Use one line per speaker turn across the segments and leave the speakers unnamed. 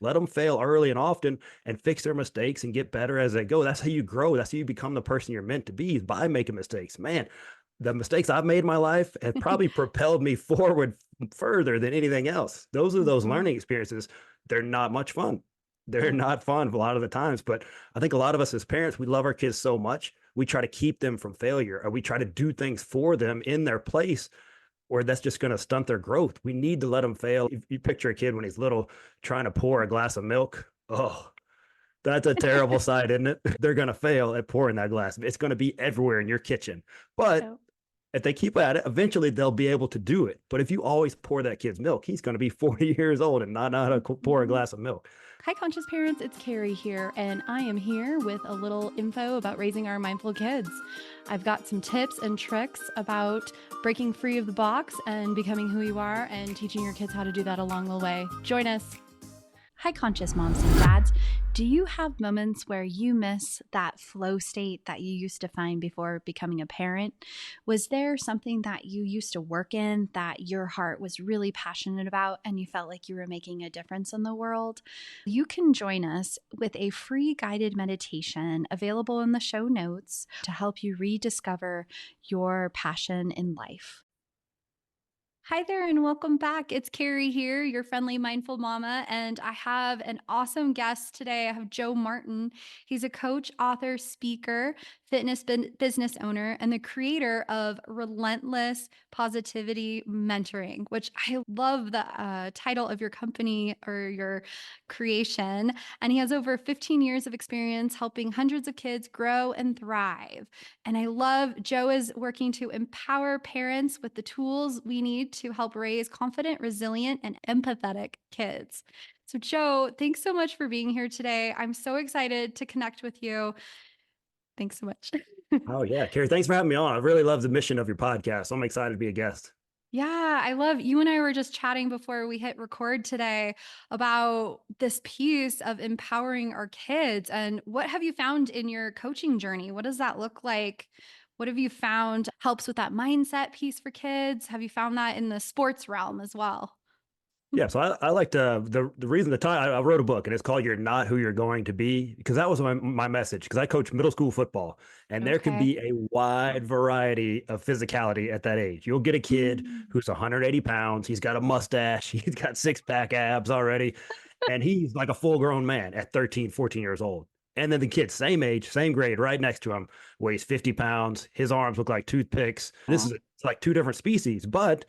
Let them fail early and often and fix their mistakes and get better as they go. That's how you grow. That's how you become the person you're meant to be, is by making mistakes. Man, the mistakes I've made in my life have probably propelled me forward further than anything else. Those are those
Mhm.
learning experiences. They're not much fun. They're not fun a lot of the times, but I think a lot of us as parents, we love our kids so much. We try to keep them from failure, or we try to do things for them in their place, or that's just going to stunt their growth. We need to let them fail. If you picture a kid when he's little trying to pour a glass of milk. Oh, that's a terrible sight, isn't it? They're going to fail at pouring that glass. It's going to be everywhere in your kitchen. But
Oh.
if they keep at it, eventually they'll be able to do it. But if you always pour that kid's milk, he's going to be 40 years old and not know how to pour a
Mhm.
glass of milk.
Hi, conscious parents. It's Carrie here, and I am here with a little info about raising our mindful kids. I've got some tips and tricks about breaking free of the box and becoming who you are, and teaching your kids how to do that along the way. Join us. Hi, conscious moms and dads. Do you have moments where you miss that flow state that you used to find before becoming a parent? Was there something that you used to work in that your heart was really passionate about and you felt like you were making a difference in the world? You can join us with a free guided meditation available in the show notes to help you rediscover your passion in life. Hi there, and welcome back. It's Carrie here, your friendly mindful mama, and I have an awesome guest today. I have Joe Martin. He's a coach, author, speaker, business owner, and the creator of Relentless Positivity Mentoring, which I love the title of your company or your creation. And he has over 15 years of experience helping hundreds of kids grow and thrive. And I love Joe is working to empower parents with the tools we need to help raise confident, resilient, and empathetic kids. So, Joe, thanks so much for being here today. I'm so excited to connect with you. Thanks so much.
Oh, yeah. Carrie, thanks for having me on. I really love the mission of your podcast. I'm excited to be a guest.
Yeah, I love you and I were just chatting before we hit record today about this piece of empowering our kids. And what have you found in your coaching journey? What does that look like? What have you found helps with that mindset piece for kids? Have you found that in the sports realm as well?
Yeah, so I like to the reason the time I wrote a book and it's called "You're Not Who You're Going to Be" because that was my message. Because I coach middle school football, and there can
Okay.
be a wide variety of physicality at that age. You'll get a kid
Mm.
who's 180 pounds, he's got a mustache, he's got six pack abs already, and he's like a full grown man at 13, 14 years old. And then the kid, same age, same grade, right next to him, weighs 50 pounds. His arms look like toothpicks. This is
Oh.
it's like two different species, but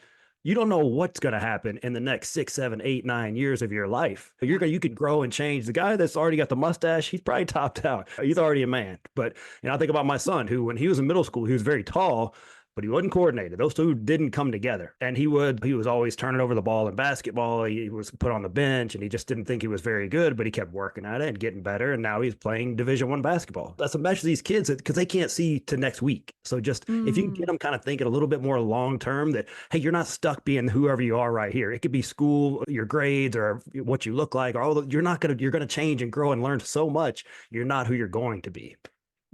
you don't know what's going to happen in the next 6, 7, 8, 9 years of your life.
Yeah.
You could grow and change. The guy that's already got the mustache, he's probably topped out. He's already a man. But I think about my son, who when he was in middle school, he was very tall, but he wasn't coordinated. Those two didn't come together. And he was always turning over the ball in basketball. He was put on the bench and he just didn't think he was very good, but he kept working at it and getting better. And now he's playing Division I basketball. That's a message to these kids because they can't see to next week. So just if you can get
Mm.
them kind of thinking a little bit more long term that, hey, you're not stuck being whoever you are right here. It could be school, your grades, or what you look like, or you're gonna change and grow and learn so much. You're not who you're going to be.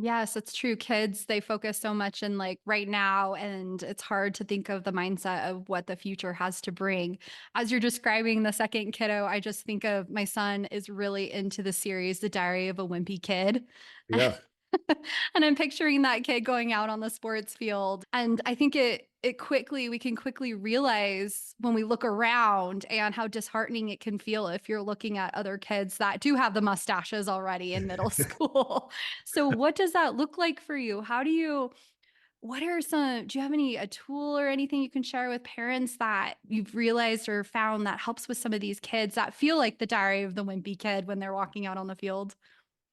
Yes, it's true. Kids, they focus so much in like right now, and it's hard to think of the mindset of what the future has to bring. As you're describing the second kiddo, I just think of my son is really into the series, The Diary of a Wimpy Kid.
Yeah.
And I'm picturing that kid going out on the sports field. And I think we can quickly realize when we look around and how disheartening it can feel if you're looking at other kids that do have the mustaches already in middle school. So what does that look like for you? What are some, do you have a tool or anything you can share with parents that you've realized or found that helps with some of these kids that feel like the diary of the wimpy kid when they're walking out on the field?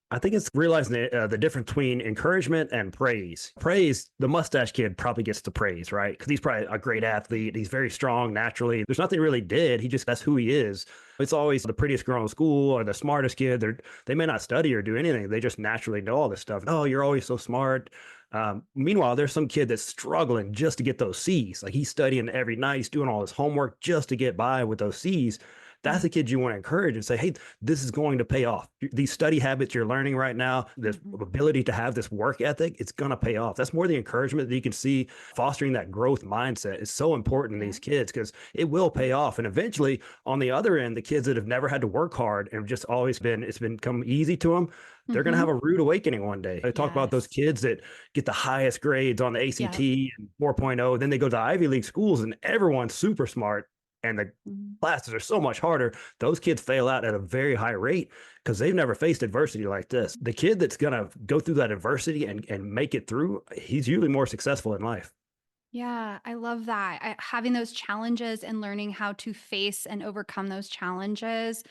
I think it's realizing the difference between encouragement and praise. Praise, the mustache kid probably gets the praise, right? Because he's probably a great athlete. He's very strong naturally. There's nothing really did. That's who he is. It's always the prettiest girl in school or the smartest kid. They may not study or do anything. They just naturally know all this stuff. Oh, you're always so smart. Meanwhile, there's some kid that's struggling just to get those C's. Like he's studying every night. He's doing all his homework just to get by with those C's. That's
Right.
the kids you want to encourage and say, hey, this is going to pay off. These study habits you're learning right now, this
Mhm.
ability to have this work ethic, it's going to pay off. That's more the encouragement that you can see. Fostering that growth mindset is so important in
Yeah.
these kids because it will
Yeah.
pay off. And eventually, on the other end, the kids that have never had to work hard and have just always been, it's been come easy to them, they're going to have
Mhm.
a rude awakening one day. I talk about those
Yes.
kids that get the highest grades on the
Yep.
ACT and 4.0. Then they go to Ivy League schools and everyone's super smart and the
Mhm.
classes are so much harder. Those kids fail out at a very high rate because they've never faced adversity like this. The kid that's going to go through that adversity and make it through, he's usually more successful in life.
Yeah, I love that. Having those challenges and learning how to face and overcome those challenges,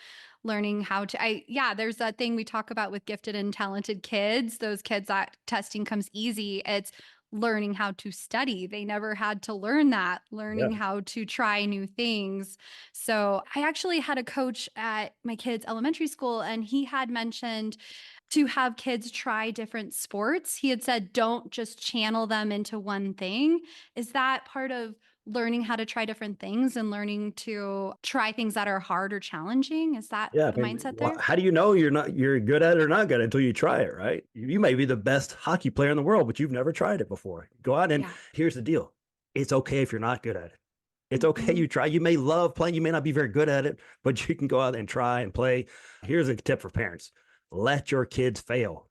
learning how to, yeah, there's that thing we talk about with gifted and talented kids, those kids that testing comes easy. It's learning how to study. They never had to learn that,
Yeah.
learning how to try new things. So I actually had a coach at my kids' elementary school, and he had mentioned to have kids try different sports. He had said, don't just channel them into one thing. Is that part of learning how to try different things and learning to try things that are hard or challenging? Is that
Yeah,
the
I mean,
mindset there?
how do you know you're good at it or not good until you try it, right? You may be the best hockey player in the world, but you've never tried it before. Go out and
Yeah.
here's the deal. It's okay if you're not good at it. It's okay
Mhm.
you try. You may love playing, you may not be very good at it, but you can go out and try and play. Here's a tip for parents. Let your kids fail.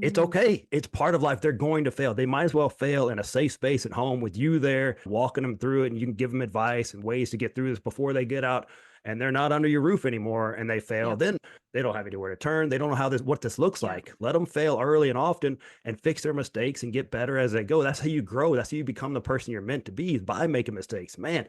It's
Mm.
okay. It's part of life. They're going to fail. They might as well fail in a safe space at home with you there, walking them through it. And you can give them advice and ways to get through this before they get out and they're not under your roof anymore and they fail.
Yep.
Then they don't have anywhere to turn. They don't know what this looks
Yep.
like. Let them fail early and often and fix their mistakes and get better as they go. That's how you grow. That's how you become the person you're meant to be, is by making mistakes. Man,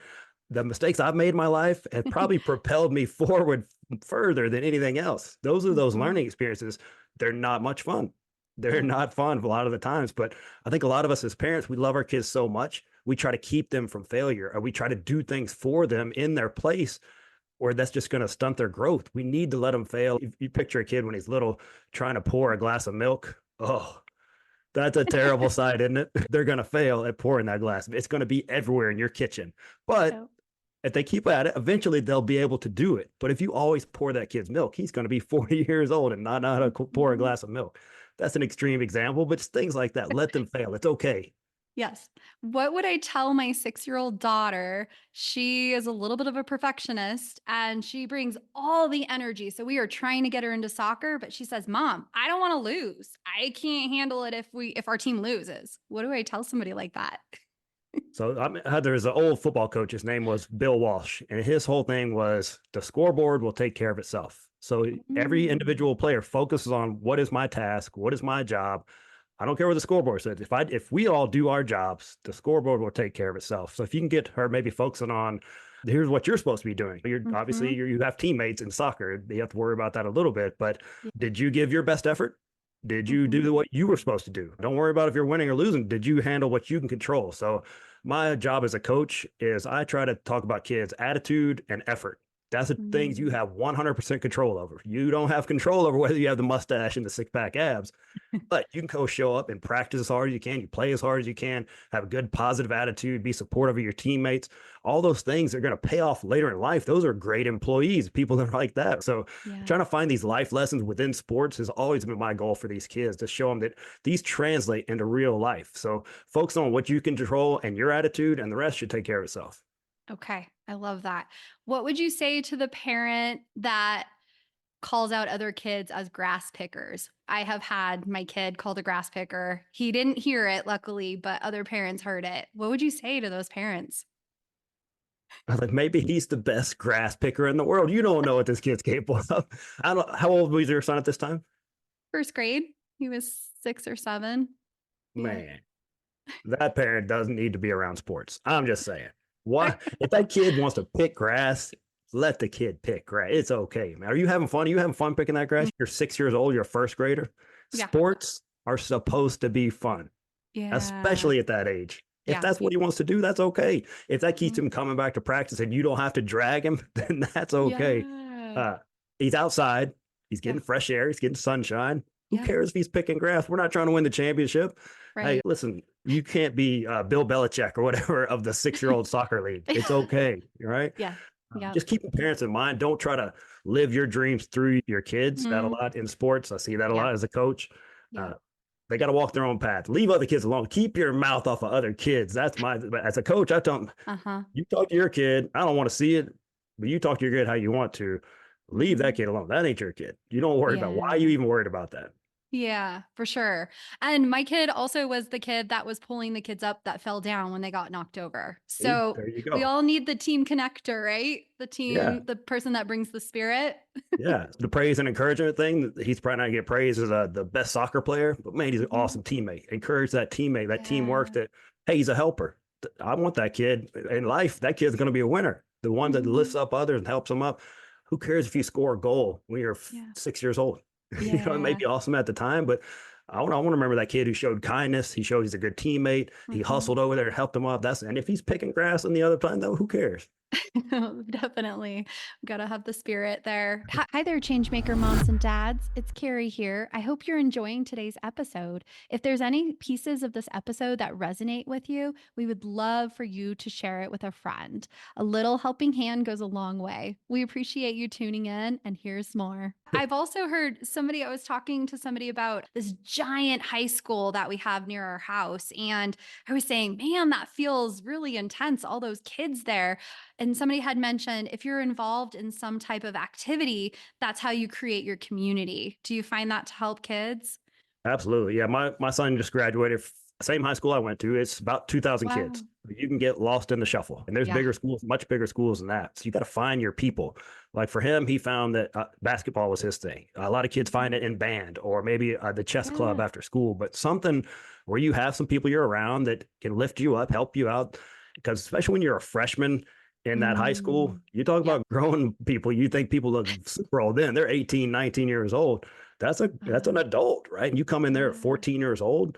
the mistakes I've made in my life have probably propelled me forward further than anything else. Those are those
Mhm.
learning experiences. They're not much fun. They're
Yep.
not fun a lot of the times, but I think a lot of us as parents, we love our kids so much. We try to keep them from failure, or we try to do things for them in their place, or that's just going to stunt their growth. We need to let them fail. If you picture a kid when he's little trying to pour a glass of milk. Oh, that's a terrible sight, isn't it? They're going to fail at pouring that glass. It's going to be everywhere in your kitchen. But
Yep.
if they keep at it, eventually they'll be able to do it. But if you always pour that kid's milk, he's going to be 40 years old and not know how to pour a
Mhm.
glass of milk. That's an extreme example, but it's things like that. Let them fail. It's okay.
Yes. What would I tell my 6-year-old daughter? She is a little bit of a perfectionist and she brings all the energy. So we are trying to get her into soccer, but she says, "Mom, I don't want to lose. I can't handle it if our team loses." What do I tell somebody like that?
So there's an old football coach. His name was Bill Walsh, and his whole thing was the scoreboard will take care of itself. So every
Mm.
individual player focuses on what is my task, what is my job. I don't care what the scoreboard says. If we all do our jobs, the scoreboard will take care of itself. So if you can get her maybe focusing on here's what you're supposed to be doing. You're obviously
Mhm.
you have teammates in soccer. You have to worry about that a little bit. But
Yeah.
did you give your best effort? Did you
Mhm.
do what you were supposed to do? Don't worry about if you're winning or losing. Did you handle what you can control? So my job as a coach is I try to talk about kids' attitude and effort. That's the things you
Mm.
have 100% control over. You don't have control over whether you have the mustache and the six pack abs, but you can go show up and practice as hard as you can. You play as hard as you can, have a good positive attitude, be supportive of your teammates. All those things are going to pay off later in life. Those are great employees, people that are like that. So
Yeah.
trying to find these life lessons within sports has always been my goal for these kids, to show them that these translate into real life. So focus on what you can control and your attitude, and the rest should take care of itself.
Okay. I love that. What would you say to the parent that calls out other kids as grass pickers? I have had my kid called a grass picker. He didn't hear it, luckily, but other parents heard it. What would you say to those parents?
I was like, maybe he's the best grass picker in the world. You don't know what this kid's capable of. I don't. How old was your son at this time?
First grade, he was 6 or 7. Yeah.
Man, that parent doesn't need to be around sports. I'm just saying. Why? If that kid wants to pick grass, let the kid pick grass. It's okay, man. Are you having fun? Are you having fun picking that
Mm.
grass? You're 6 years old. You're a first grader.
Yeah.
Sports are supposed to be fun,
Yeah.
especially at that age. If
Yeah.
that's what he wants to do, that's okay. If that keeps
Mhm.
him coming back to practice and you don't have to drag him, then that's okay.
Yeah.
Uh, he's outside. He's
Yeah.
getting fresh air. He's getting sunshine. Who
Yeah.
cares if he's picking grass? We're not trying to win the championship. Hey,
Right.
listen, you can't be Bill Belichick or whatever of the 6-year-old soccer league. It's okay. All right.
Yeah. Yep.
Just keep the parents in mind. Don't try to live your dreams through your kids. That a
Mhm.
lot in sports. I see that a
Yep.
lot as a coach. Uh,
Yep.
they got to walk their own path. Leave other kids alone. Keep your mouth off of other kids. That's my, as a coach, I tell them,
Uh-huh.
you talk to your kid. I don't want to see it, but you talk to your kid how you want to. Leave that
Mhm.
kid alone. That ain't your kid. You don't worry about, why are you
Yeah.
even worried about that?
Yeah, for sure. And my kid also was the kid that was pulling the kids up that fell down when they got knocked over.
See,
So
there you
we
go.
all need the team connector, right?
Yeah.
The person that brings the spirit.
Yeah, the praise and encouragement thing. He's probably not get praised as the best soccer player, but man, he's an
Mhm.
awesome teammate. Encourage that teammate, that teamwork.
Yeah.
That hey, he's a helper. I want that kid in life. That kid's going to be a winner. The one that lifts
Mhm.
up others and helps them up. Who cares if you score a goal when you're
Yeah.
6 years old? It may
Yeah.
be awesome at the time, but I want to remember that kid who showed kindness. He showed he's a good teammate. He
Mhm.
hustled over there and helped him up. And if he's picking grass on the other time, though, who cares?
Definitely. Gotta have the spirit there. Hi there, Changemaker moms and dads. It's Carrie here. I hope you're enjoying today's episode. If there's any pieces of this episode that resonate with you, we would love for you to share it with a friend. A little helping hand goes a long way. We appreciate you tuning in, and here's more. I've also heard I was talking to somebody about this giant high school that we have near our house. And I was saying, man, that feels really intense. All those kids there. And somebody had mentioned if you're involved in some type of activity, that's how you create your community. Do you find that to help kids?
Absolutely. Yeah. My son just graduated, same high school I went to. It's about 2,000 kids.
Wow.
You can get lost in the shuffle. And there's
Yeah.
bigger schools, much bigger schools than that. So you got to find your people. Like for him, he found that basketball was his thing. A lot of kids find
Mhm.
it in band or maybe the chess club
Yeah.
after school, but something where you have some people you're around that can lift you up, help you out. Because especially when you're a freshman in that high school,
Mm.
you talk
Yep.
about grown people. You think people look super old then. They're 18, 19 years old. That's an
Wow.
adult, right? And you come in there at
Yeah.
14 years old,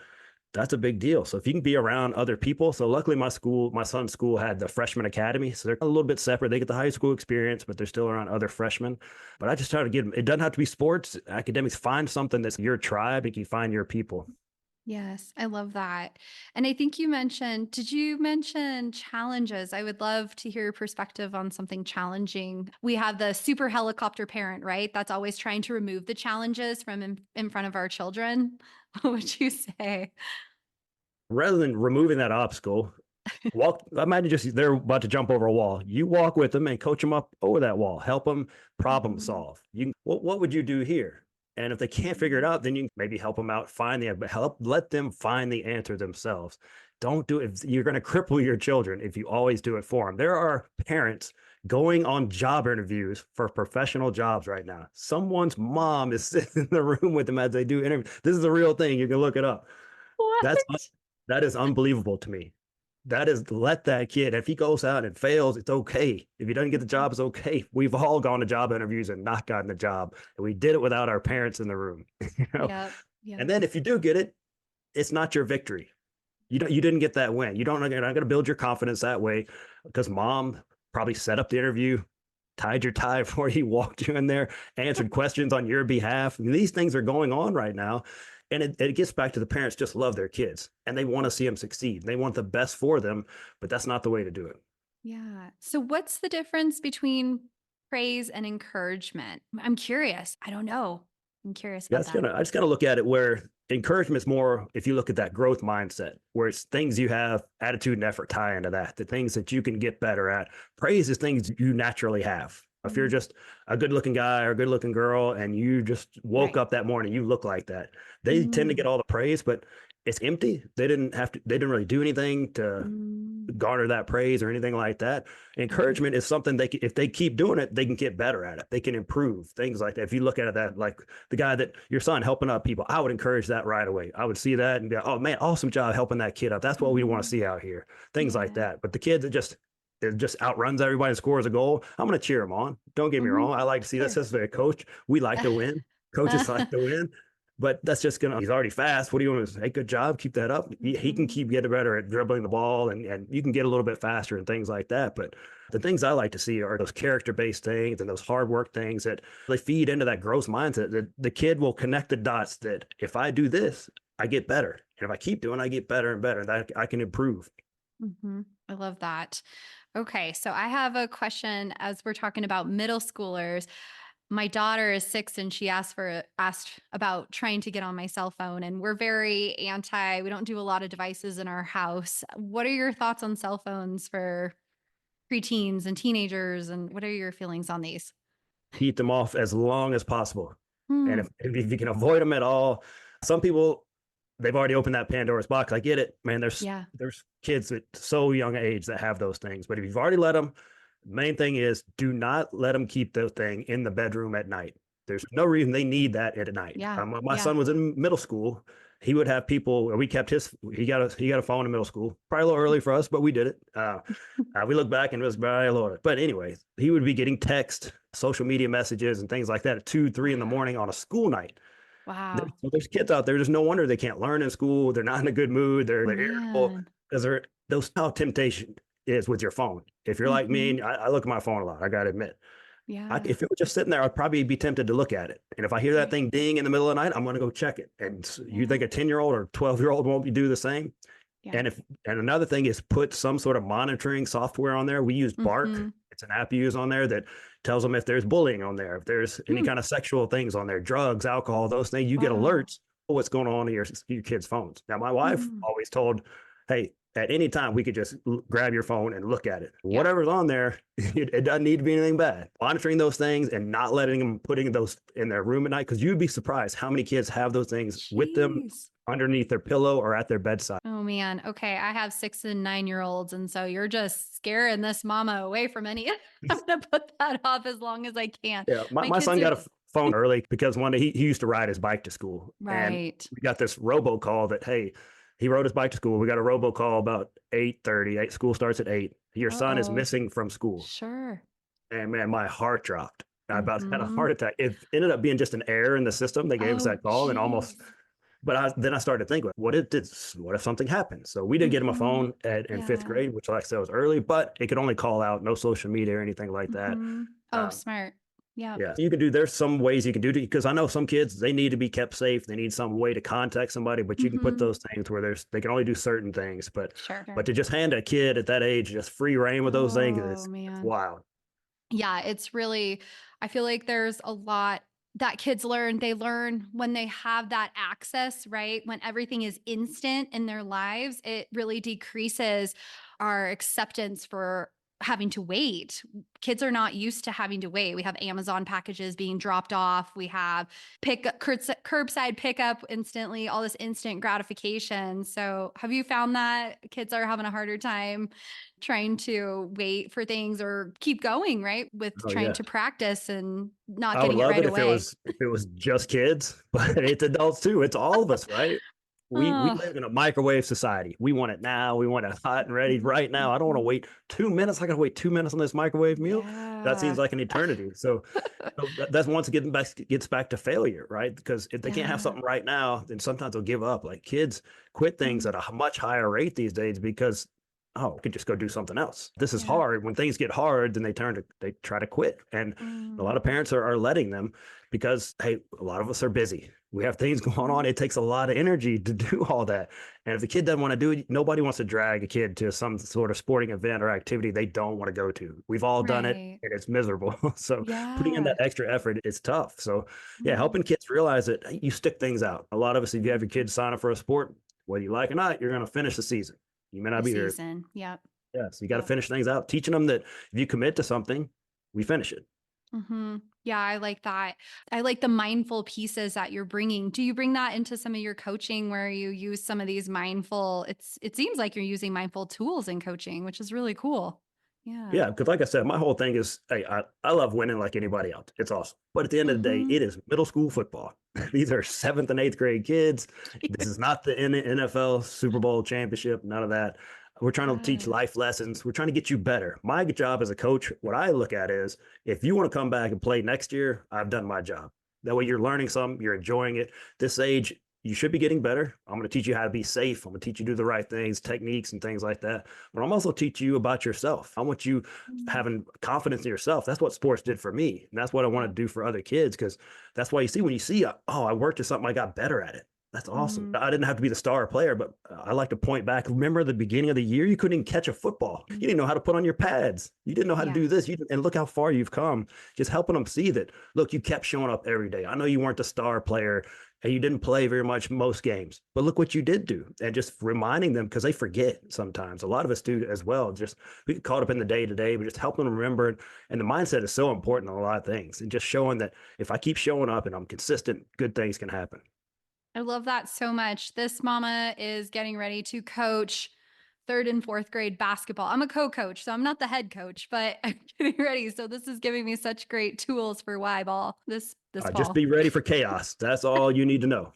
that's a big deal. So if you can be around other people, so luckily my son's school had the freshman academy, so they're a little bit separate. They get the high school experience, but they're still around other freshmen. But I just try to get them. It doesn't have to be sports, academics. Find something that's your tribe, and you find your people.
Yes, I love that. And I think did you mention challenges? I would love to hear your perspective on something challenging. We have the super helicopter parent, right? That's always trying to remove the challenges from in front of our children. What would you say?
Rather than removing that obstacle, walk. Imagine just they're about to jump over a wall. You walk with them and coach them up over that wall. Help them problem
Mhm.
solve. What would you do here? And if they can't figure it
Mhm.
out, then you maybe help them out, find the help, let them find the answer themselves. Don't do it. You're going to cripple your children if you always do it for them. There are parents going on job interviews for professional jobs right now. Someone's mom is sitting in the room with them as they do interviews. This is a real thing. You can look it up. That's
What?
that is unbelievable to me. That is let that kid. If he goes out and fails, it's okay. If he doesn't get the
Mhm.
job, it's okay. We've all gone to job interviews and not gotten the job, and we did it without our parents in the room. you know.
Yep.
And
Yep.
then if you do get it, it's not your victory. You didn't get that win. You're not going to build your confidence that way because mom probably set up the interview, tied your tie before he walked you in there, answered questions on your behalf. I mean, these things are going on right now. And it gets back to the parents just love their kids and they want to see them succeed. They want the best for them, but that's not the way to do it.
Yeah. So what's the difference between praise and encouragement? I'm curious. I don't know. I'm curious about that.
I just gotta look at it where encouragement is more if you look at that growth mindset, where it's things you have, attitude and effort tie into that, the things that you can get better at. Praise is things you naturally have. If you're
Mm.
just a good looking guy or a good looking girl and you just woke
Right.
up that morning, you look like that. They tend to
Mm.
get all the praise, but it's empty. They didn't really do anything to
Mm.
garner that praise or anything like that.
Mhm.
Encouragement is something if they keep doing it, they can get better at it. They can improve things like that. If you look at it that like the guy that your son helping up people, I would encourage that right away. I would see that and be, oh man, awesome job helping that kid up. That's what we want to
Mhm.
see out here. Things like
Yeah.
that. But the kid that it just outruns everybody and scores a goal. I'm going to cheer him on. Don't get me
Mhm.
wrong. I like to see that's
Sure.
just a coach. We like to win. Coaches like to win. But that's just gonna. He's already fast. What do you want to say? Hey, good job. Keep that up. He can
Mhm.
keep getting better at dribbling the ball, and you can get a little bit faster and things like that. But the things I like to see are those character based things and those hard work things that they feed into that growth mindset. That the kid will connect the dots. That if I do this, I get better, and if I keep doing, I get better and better. That I can improve.
Mhm. I love that. Okay, so I have a question as we're talking about middle schoolers. My daughter is 6 and she asked about trying to get on my cell phone, and we're very anti, we don't do a lot of devices in our house. What are your thoughts on cell phones for preteens and teenagers, and what are your feelings on these?
Keep them off as long as possible. And
Hmm.
if you can avoid them at all, some people, they've already opened that Pandora's box. I get it, man.
Yeah.
There's kids at so young age that have those things. But if you've already let them, the main thing is do not let them keep the thing in the bedroom at night. There's no reason they need that at night.
Yeah.
My
Yeah.
son was in middle school. He would have people. We kept his. He got a phone in middle school. Probably a little early for us, but we did it. We look back and it was very low. But anyway, he would be getting text, social media messages, and things like that at 2, 3 in the morning on a school night.
Wow.
There's kids out there. There's no wonder they can't learn in school. They're not in a good mood. They're irritable
Man.
because those how temptation is with your phone. If you're like me,
Hmm.
and I look at my phone a lot. I got to admit,
Yeah.
if it was just sitting there, I'd probably be tempted to look at it. And if I hear that
Right.
thing ding in the middle of the night, I'm going to go check it. And you
Yeah.
think a 10-year-old or 12-year-old won't do the same?
Yeah.
And another thing is put some sort of monitoring software on there. We use Bark.
Hmm.
It's an app you use on there that tells them if there's bullying on there, if there's any
Hmm.
kind of sexual things on there, drugs, alcohol, those things. You get
Wow.
alerts of what's going on in your kids' phones. Now, my wife
Hmm.
always told, "Hey, at any time we could just grab your phone and look at it.
Yeah.
Whatever's on there, it doesn't need to be anything bad. Monitoring those things and not letting them putting those in their room at night, because you'd be surprised how many kids have those things with them
Jeez.
underneath their pillow or at their bedside.
Oh man. Okay. I have 6 and 9 year olds. And so you're just scaring this mama away from any. I'm going to put that off as long as I can.
Yeah,
My
my
kids
son
are
got a phone early because one day he used to ride his bike to school, and
right.
we got this robocall that hey, he rode his bike to school. We got a robocall about 8:30. School starts at 8. Your
Uh
son is
oh.
missing from school,
Sure.
and man, my heart dropped. I about had a
Hmm.
heart attack. It ended up being just an error in the system. They gave us
Oh,
that call and almost.
geez.
But then I started thinking, what if something happened? So we did get him a
Hmm.
phone in fifth
Yeah.
grade, which like I said was early, but it could only call out, no social media or anything like that.
Hmm. Oh,
Um,
smart. Yep.
Yeah, you can do. There's some ways you can do it because I know some kids they need to be kept safe. They need some way to contact somebody, but you can put
Hmm.
those things where they can only do certain things. But
Sure.
to just hand a kid at that age just free reign with those things,
Oh,
it's
man.
wild.
Yeah, it's really, I feel like there's a lot that kids learn. They learn when they have that access, right? When everything is instant in their lives, it really decreases our acceptance for having to wait. Kids are not used to having to wait. We have Amazon packages being dropped off. We have curbside pickup instantly, all this instant gratification. So, have you found that kids are having a harder time trying to wait for things or keep going, right? With
Oh
trying
yeah,
to practice and not
I would
getting it
love
right
it if
away.
it was just kids, but it's adults too. It's all of us, right? We
Oh,
live in a microwave society. We want it now. We want it hot and ready right now. I don't want to
mhm.
wait 2 minutes. I got to wait 2 minutes on this microwave meal. That seems
Yeah.
like an eternity. So that's once it gets back to failure, right? Because if they can't have
Yeah.
something right now, then sometimes they'll give up. Like kids quit things at
Mm,
a much higher rate these days because I could just go do something else. This is
yeah.
hard. When things get hard, then they try to quit. And a
Mm,
lot of parents are letting them because hey, a lot of us are busy. We have things going on.
mhm.
It takes a lot of energy to do all that. And if the kid doesn't want to do it, nobody wants to drag a kid to some sort of sporting event or activity they don't want to go to. We've all done it
Right.
and it's miserable. So putting in
Yeah.
that extra effort is tough. So yeah,
Mm,
helping kids realize that hey, you stick things out. A lot of us, if you have your
mhm.
kids sign up for a sport, whether you like or not, you're going to finish the season. You may
The
not be there.
season. Yep.
Yeah, so you got to
Yep.
finish things out, teaching them that if you commit to something, we finish it.
Hmm. Yeah, I like that. I like the mindful pieces that you're bringing. Do you bring that into some of your coaching where you use some of these mindful? It seems like you're using mindful tools in coaching, which is really cool. Yeah.
Yeah, because like I said, my whole thing is, hey, I love winning like anybody else. It's awesome. But at the end of the day,
Hmm.
it is middle school football. These are seventh and eighth grade kids. This is not the NFL Super Bowl championship, none of that. We're trying to teach
Yeah.
life lessons. We're trying to get you better. My job as a coach, what I look at is if you want to come back and play next year, I've done my job. That way you're learning something, you're enjoying it. This age, you should be getting better. I'm going to teach you how to be safe. I'm going to teach you to do the right things, techniques, and things like that. But I'm also teaching you about yourself. I want you
Mm,
having confidence in yourself. That's what sports did for me. And that's what I want to
yep.
do for other kids because that's why you see when you see, oh, I worked at something, I got better at it. That's awesome.
Mhm.
I didn't have to be the star player, but I like to point back. Remember the beginning of the year, you couldn't even catch a football. You didn't know how to put on your pads. You didn't know how to
Yeah.
do this. And look how far you've come. Just helping them see that, look, you kept showing up every day. I know you weren't the star player and you didn't play very much most games, but look what you did do. And just reminding them because they forget sometimes. A lot of us do as well. Just we get caught up in the day to day, but just helping them remember it. And the mindset is so important in a lot of things. And just showing that if I keep showing up and I'm consistent, good things can happen.
I love that so much. This mama is getting ready to coach third and fourth grade basketball. I'm a co-coach, so I'm not the head coach, but I'm getting ready. So this is giving me such great tools for Y ball this
Just
fall.
be ready for chaos. That's all you need to know.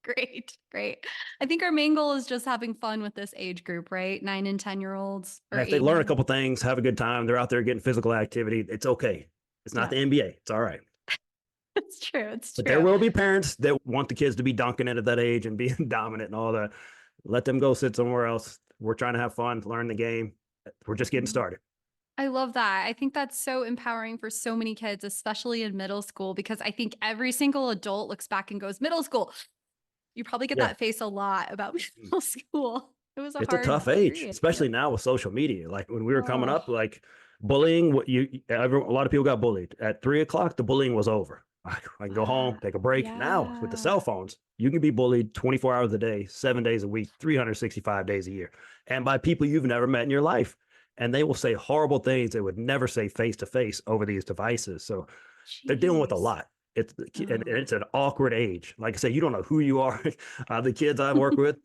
Great, great. I think our main goal is just having fun with this age group, right? 9 and 10-year-olds or
If they
eight,
learn a
9.
couple things, have a good time, they're out there getting physical activity, it's okay. It's not
Yeah,
the NBA. It's all right.
it's true. It's
But there
true.
will be parents that want the kids to be dunking it at that age and being dominant and all that. Let them go sit somewhere else. We're trying to have fun, learn the game. We're just getting
Mhm.
started.
I love that. I think that's so empowering for so many kids, especially in middle school, because I think every single adult looks back and goes, middle school. You probably get
Yeah.
that face a lot about middle school. It was a
It's a
hard
tough age,
period.
especially
Yep.
now with social media. Like when we were coming
Oh,
up, like bullying, a lot of people got bullied. At 3 o'clock, the bullying was over. I can go
wow.
home, take a break. Now with the
Yeah.
cell phones, you can be bullied 24 hours a day, 7 days a week, 365 days a year, and by people you've never met in your life. And they will say horrible things they would never say face to face over these devices. So they're dealing with a
Jeez.
lot. It's and
Oh,
it's an awkward age. Like I say, you don't know who you are. The kids I work with,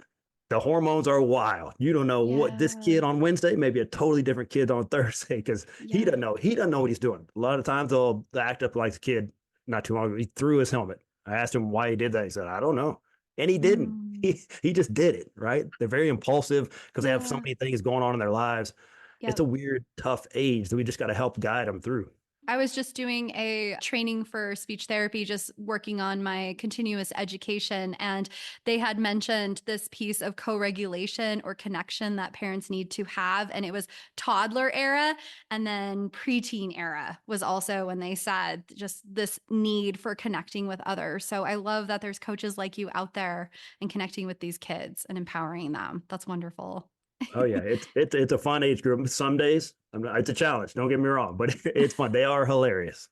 the hormones are wild. You don't know what this
yeah.
kid on Wednesday may be a totally different kid on Thursday because he
Yeah.
doesn't know. He doesn't know what he's doing. A lot of times they'll act up like the kid not too long ago. He threw his helmet. I asked him why he did that. He said, I don't know. And he didn't.
Mm,
He just did it, right? They're very impulsive because they have so
yeah.
many things going on in their lives. It's
Yep.
a weird, tough age that we just got to help guide them through.
I was just doing a training for speech therapy, just working on my continuous education. And they had mentioned this piece of co regulation or connection that parents need to have. And it was toddler era. And then preteen era was also when they said just this need for connecting with others. So I love that there's coaches like you out there and connecting with these kids and empowering them. That's wonderful.
Oh yeah, it's a fun age group. Some days it's a challenge. Don't get me wrong, but it's fun. They are hilarious.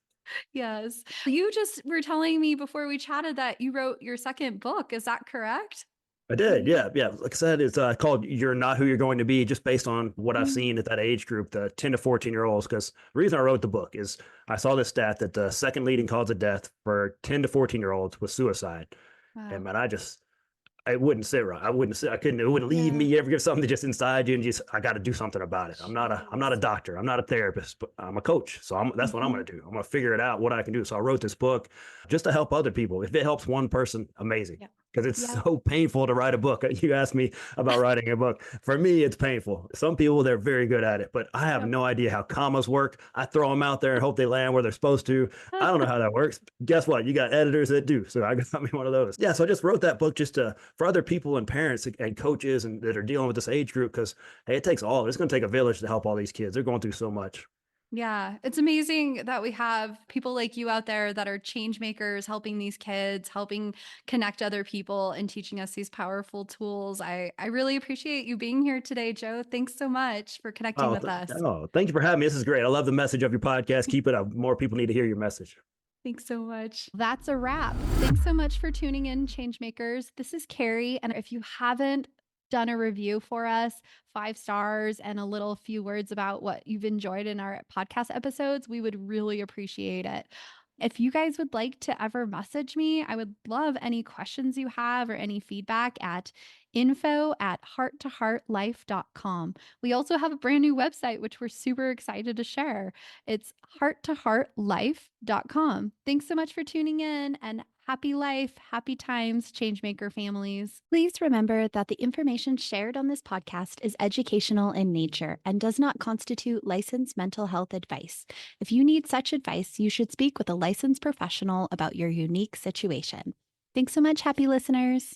Yes. You just were telling me before we chatted that you wrote your second book. Is that correct?
I did,
Yeah.
yeah, yeah. Like I said, it's called "You're Not Who You're Going to Be," just based on what I've
Mm,
seen at that age group, the 10 to 14-year-olds. Because the reason I wrote the book is I saw this stat that the second leading cause of death for 10 to 14-year-olds was suicide, and
wow.
man, I wouldn't sit right. I wouldn't sit. I couldn't. It wouldn't leave me.
Yeah.
You ever get something just inside you, and just I got to do something about it. I'm not a
Jeez.
doctor. I'm not a therapist, but I'm a coach. So that's what I'm
Mhm.
going to do. I'm going to figure it out what I can do. So I wrote this book just to help other people. If it helps one person, amazing.
Yep.
Because it's
Yep.
so painful to write a book. You asked me about writing a book. For me, it's painful. Some people they're very good at it, but I have
Yep.
no idea how commas work. I throw them out there and hope they land where they're supposed to. I don't know how that works. Guess what? You got editors that do. So I got me one of those. Yeah. So I just wrote that book just to for other people and parents and coaches and that are dealing with this age group because hey, it takes all. It's going to take a village to help all these kids. They're going through so much.
Yeah, it's amazing that we have people like you out there that are change makers, helping these kids, helping connect other people, and teaching us these powerful tools. I really appreciate you being here today, Joe. Thanks so much for connecting with us.
Thank you for having me. This is great. I love the message of your podcast. Keep it up. More people need to hear your message.
Thanks so much. That's a wrap. Thanks so much for tuning in, Changemakers. This is Carrie. And if you haven't done a review for us, 5 stars and a little few words about what you've enjoyed in our podcast episodes, we would really appreciate it. If you guys would like to ever message me, I would love any questions you have or any feedback at info@hearttoheartlife.com. We also have a brand new website, which we're super excited to share. It's hearttoheartlife.com. Thanks so much for tuning in and happy life, happy times, changemaker families. Please remember that the information shared on this podcast is educational in nature and does not constitute licensed mental health advice. If you need such advice, you should speak with a licensed professional about your unique situation. Thanks so much, happy listeners.